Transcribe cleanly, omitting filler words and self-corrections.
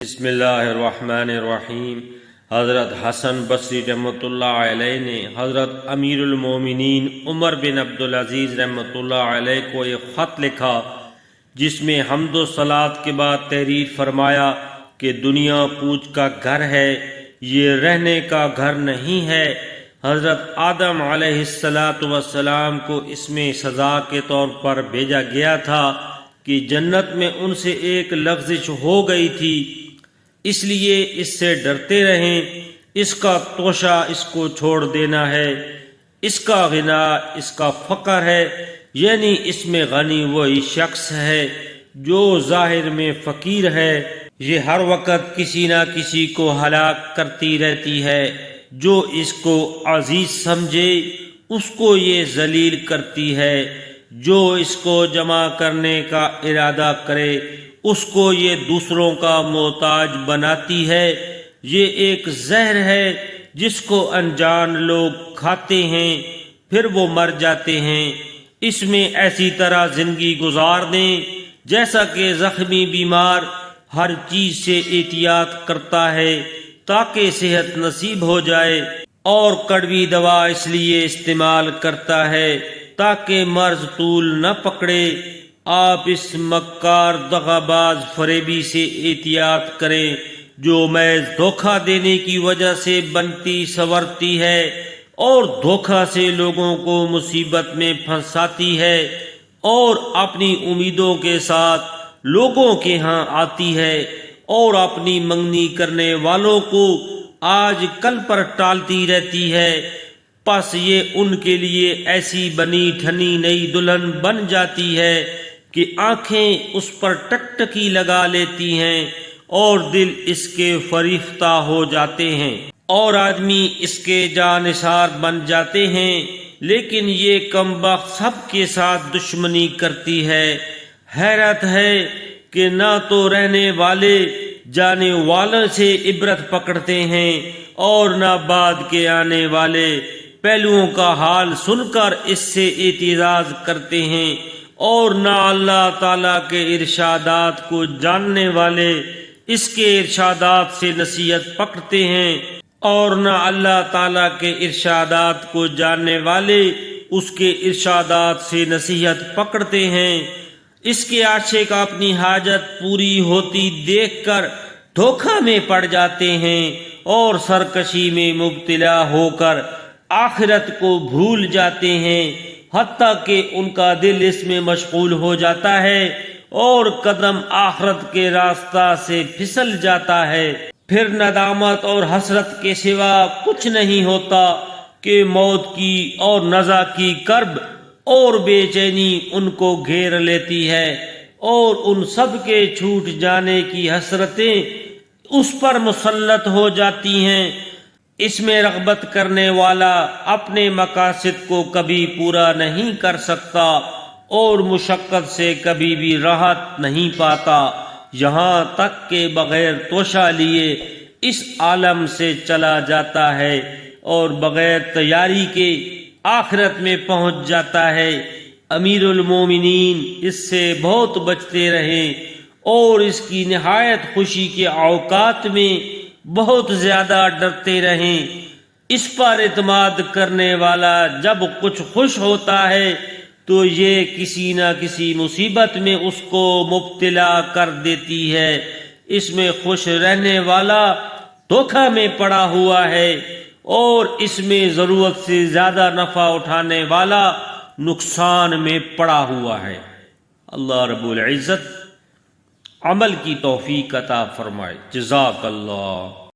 بسم اللہ الرحمن الرحیم۔ حضرت حسن بصری رحمۃ اللہ علیہ نے حضرت امیر المومنین عمر بن عبدالعزیز رحمۃ اللہ علیہ کو ایک خط لکھا جس میں حمد و صلات کے بعد تحریر فرمایا کہ دنیا پوچھ کا گھر ہے، یہ رہنے کا گھر نہیں ہے۔ حضرت آدم علیہ السلام کو اس میں سزا کے طور پر بھیجا گیا تھا کہ جنت میں ان سے ایک لغزش ہو گئی تھی، اس لیے اس سے ڈرتے رہیں۔ اس کا توشہ اس کو چھوڑ دینا ہے، اس کا غنا اس کا فقر ہے، یعنی اس میں غنی وہی شخص ہے جو ظاہر میں فقیر ہے۔ یہ ہر وقت کسی نہ کسی کو ہلاک کرتی رہتی ہے، جو اس کو عزیز سمجھے اس کو یہ ذلیل کرتی ہے، جو اس کو جمع کرنے کا ارادہ کرے اس کو یہ دوسروں کا محتاج بناتی ہے۔ یہ ایک زہر ہے جس کو انجان لوگ کھاتے ہیں پھر وہ مر جاتے ہیں۔ اس میں ایسی طرح زندگی گزار دیں جیسا کہ زخمی بیمار ہر چیز سے احتیاط کرتا ہے تاکہ صحت نصیب ہو جائے، اور کڑوی دوا اس لیے استعمال کرتا ہے تاکہ مرض طول نہ پکڑے۔ آپ اس مکار دغاباز فریبی سے احتیاط کریں جو محض دھوکہ دینے کی وجہ سے بنتی سنورتی ہے اور دھوکہ سے لوگوں کو مصیبت میں پھنساتی ہے اور اپنی امیدوں کے ساتھ لوگوں کے ہاں آتی ہے اور اپنی منگنی کرنے والوں کو آج کل پر ٹالتی رہتی ہے۔ پس یہ ان کے لیے ایسی بنی ٹھنی نئی دلہن بن جاتی ہے کہ آنکھیں اس پر ٹکٹکی لگا لیتی ہیں اور دل اس کے فریفتہ ہو جاتے ہیں اور آدمی اس کے جانثار بن جاتے ہیں، لیکن یہ کمبخت سب کے ساتھ دشمنی کرتی ہے۔ حیرت ہے کہ نہ تو رہنے والے جانے والوں سے عبرت پکڑتے ہیں اور نہ بعد کے آنے والے پہلوؤں کا حال سن کر اس سے اعتراض کرتے ہیں، اور نہ اللہ تعالیٰ کے ارشادات کو جاننے والے اس کے ارشادات سے نصیحت پکڑتے ہیں، اور نہ اللہ تعالیٰ کے ارشادات کو جاننے والے اس کے ارشادات سے نصیحت پکڑتے ہیں۔ اس کے عاشق اپنی حاجت پوری ہوتی دیکھ کر دھوکہ میں پڑ جاتے ہیں اور سرکشی میں مبتلا ہو کر آخرت کو بھول جاتے ہیں، حتیٰ کہ ان کا دل اس میں مشغول ہو جاتا ہے اور قدم آخرت کے راستہ سے پھسل جاتا ہے۔ پھر ندامت اور حسرت کے سوا کچھ نہیں ہوتا کہ موت کی اور نزع کی کرب اور بے چینی ان کو گھیر لیتی ہے، اور ان سب کے چھوٹ جانے کی حسرتیں اس پر مسلط ہو جاتی ہیں۔ اس میں رغبت کرنے والا اپنے مقاصد کو کبھی پورا نہیں کر سکتا اور مشقت سے کبھی بھی راحت نہیں پاتا، یہاں تک کہ بغیر توشہ لیے اس عالم سے چلا جاتا ہے اور بغیر تیاری کے آخرت میں پہنچ جاتا ہے۔ امیر المومنین اس سے بہت بچتے رہیں اور اس کی نہایت خوشی کے اوقات میں بہت زیادہ ڈرتے رہیں۔ اس پر اعتماد کرنے والا جب کچھ خوش ہوتا ہے تو یہ کسی نہ کسی مصیبت میں اس کو مبتلا کر دیتی ہے۔ اس میں خوش رہنے والا دھوکہ میں پڑا ہوا ہے اور اس میں ضرورت سے زیادہ نفع اٹھانے والا نقصان میں پڑا ہوا ہے۔ اللہ رب العزت عمل کی توفیق عطا فرمائے۔ جزاک اللہ۔